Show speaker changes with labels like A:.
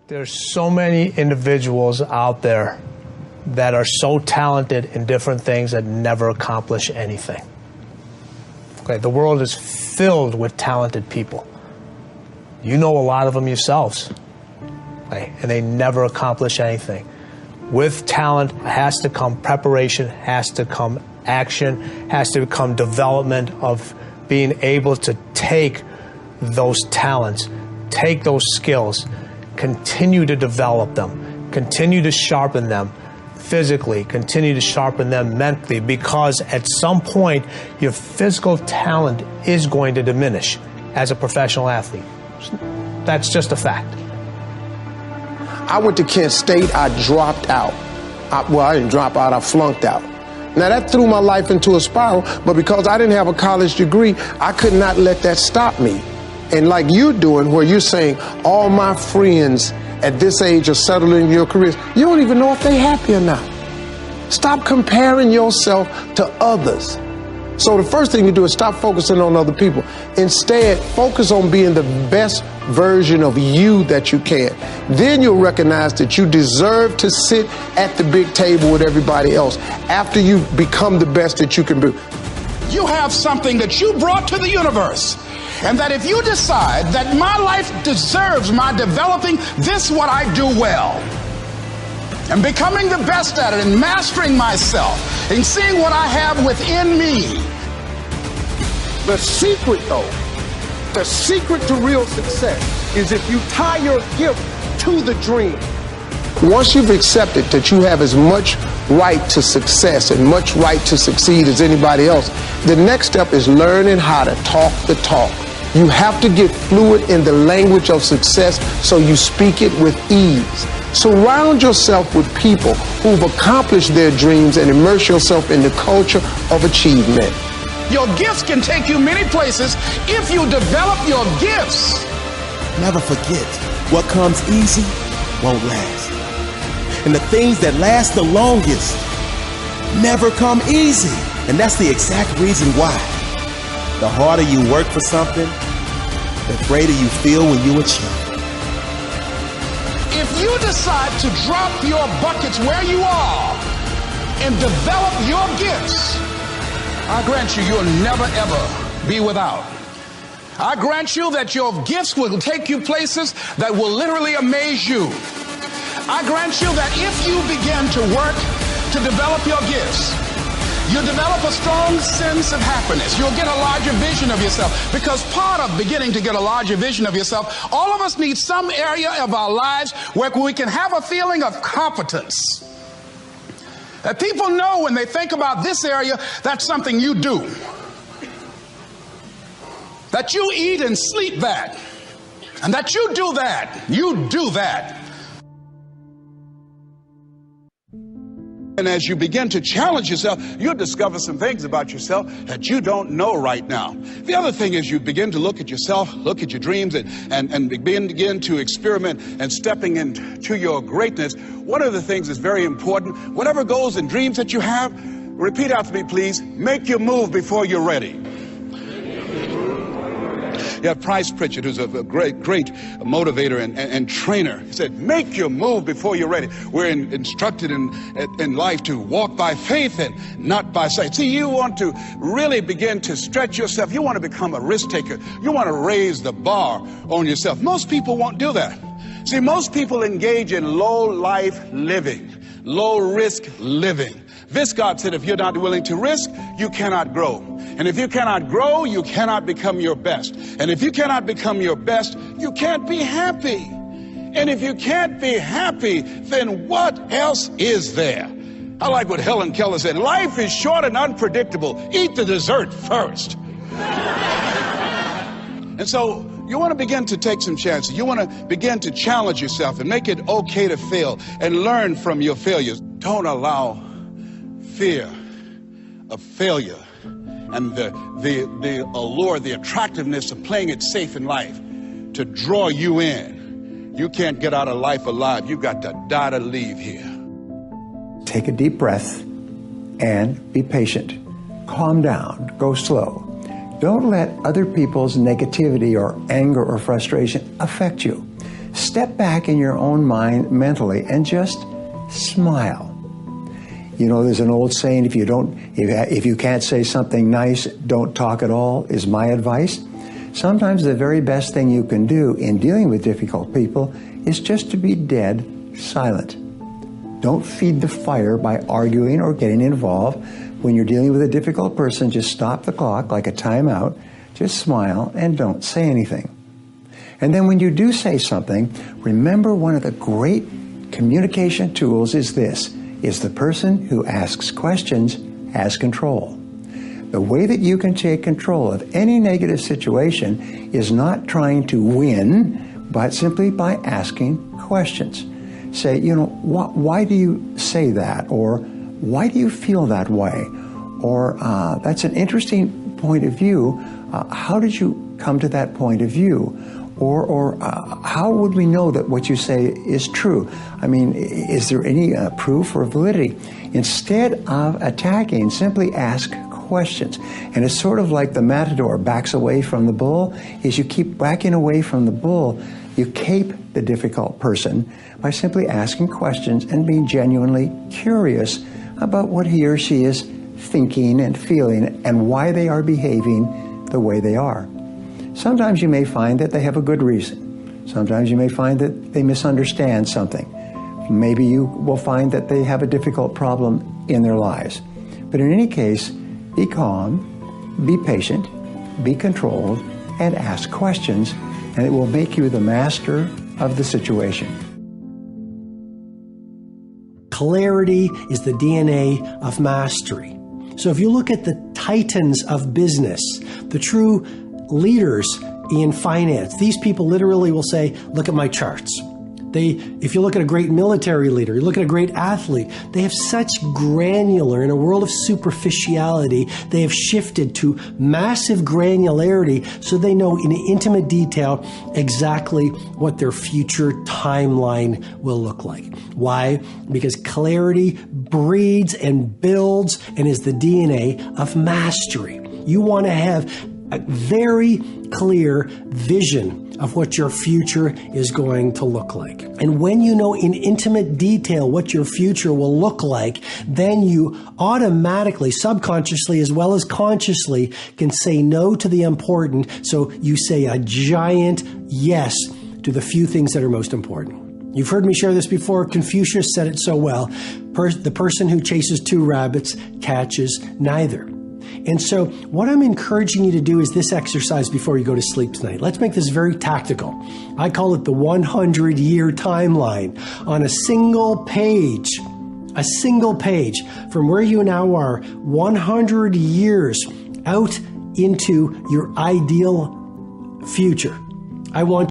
A: There's so many individuals out there that are so talented in different things that never accomplish anything. Okay, the world is filled with talented people. You know a lot of them yourselves, okay, and they never accomplish anything. With talent has to come preparation, has to come action, has to come development of being able to take those talents, take those skills, continue to develop them, continue to sharpen them physically, continue to sharpen them mentally, because at some point your physical talent is going to diminish as a professional athlete. That's just a fact.
B: I went to Kent State, I dropped out. I didn't drop out, I flunked out. Now that threw my life into a spiral, but because I didn't have a college degree, I could not let that stop me. And like you're doing, where you're saying, all my friends at this age are settling in your careers, you don't even know if they're happy or not. Stop comparing yourself to others. So the first thing you do is stop focusing on other people. Instead, focus on being the best version of you that you can. Then you'll recognize that you deserve to sit at the big table with everybody else after you become the best that you can be.
C: You have something that you brought to the universe. And that if you decide that my life deserves my developing this what I do well, and becoming the best at it, and mastering myself, and seeing what I have within me.
B: The secret, though, the secret to real success is if you tie your gift to the dream. Once you've accepted that you have as much right to success and much right to succeed as anybody else, the next step is learning how to talk the talk. You have to get fluid in the language of success so you speak it with ease. Surround yourself with people who've accomplished their dreams and immerse yourself in the culture of achievement.
C: Your gifts can take you many places if you develop your gifts.
D: Never forget, what comes easy won't last. And the things that last the longest never come easy. And that's the exact reason why. The harder you work for something, the greater you feel when you achieve.
C: If you decide to drop your buckets where you are and develop your gifts, I grant you, you'll never ever be without. I grant you that your gifts will take you places that will literally amaze you. I grant you that if you begin to work to develop your gifts, you'll develop a strong sense of happiness. You'll get a larger vision of yourself. Because part of beginning to get a larger vision of yourself, all of us need some area of our lives where we can have a feeling of competence. That people know when they think about this area, that's something you do. That you eat and sleep that. And that you do that. You do that. And as you begin to challenge yourself, you'll discover some things about yourself that you don't know right now. The other thing is you begin to look at yourself, look at your dreams, and begin to experiment and stepping into your greatness. One of the things that's very important, whatever goals and dreams that you have, repeat after me, please. Make your move before you're ready. You have Price Pritchett, who's a great motivator and trainer. He said, make your move before you're ready. We're instructed in life to walk by faith and not by sight. See, you want to really begin to stretch yourself. You want to become a risk taker. You want to raise the bar on yourself. Most people won't do that. See, most people engage in low life living, low risk living. Viscott said, if you're not willing to risk, you cannot grow. And if you cannot grow, you cannot become your best. And if you cannot become your best, you can't be happy. And if you can't be happy, then what else is there? I like what Helen Keller said. Life is short and unpredictable. Eat the dessert first. And so you want to begin to take some chances. You want to begin to challenge yourself and make it okay to fail and learn from your failures. Don't allow fear of failure and the allure, the attractiveness of playing it safe in life to draw you in. You can't get out of life alive. You got to die to leave here.
E: Take a deep breath and be patient. Calm down. Go slow. Don't let other people's negativity or anger or frustration affect you. step back in your own mind mentally and just smile. You know, there's an old saying, if you can't say something nice, don't talk at all, is my advice. Sometimes the very best thing you can do in dealing with difficult people is just to be dead silent. Don't feed the fire by arguing or getting involved. When you're dealing with a difficult person, just stop the clock like a timeout, just smile and don't say anything. And then when you do say something, remember one of the great communication tools is this, is the person who asks questions has control. The way that you can take control of any negative situation is not trying to win, but simply by asking questions. Say, you know, why do you say that? Or why do you feel that way? Or that's an interesting point of view. How did you come to that point of view? Or how would we know that what you say is true? I mean, is there any proof or validity? Instead of attacking, simply ask questions. And it's sort of like the matador backs away from the bull. As you keep backing away from the bull, you cape the difficult person by simply asking questions and being genuinely curious about what he or she is thinking and feeling and why they are behaving the way they are. Sometimes you may find that they have a good reason. Sometimes you may find that they misunderstand something. Maybe you will find that they have a difficult problem in their lives. But in any case, be calm, be patient, be controlled, and ask questions, and it will make you the master of the situation.
F: Clarity is the DNA of mastery. So if you look at the titans of business, the true leaders in finance, these people literally will say, look at my charts. If you look at a great military leader, you look at a great athlete, they have such granular, in a world of superficiality, they have shifted to massive granularity so they know in intimate detail exactly what their future timeline will look like. Why? Because clarity breeds and builds and is the DNA of mastery. You want to have a very clear vision of what your future is going to look like. And when you know in intimate detail what your future will look like, then you automatically, subconsciously as well as consciously, can say no to the important. So you say a giant yes to the few things that are most important. You've heard me share this before. Confucius said it so well. The person who chases two rabbits catches neither. And so what I'm encouraging you to do is this exercise before you go to sleep tonight. Let's make this very tactical. I call it the 100-year timeline. On a single page from where you now are, 100 years out into your ideal future. I want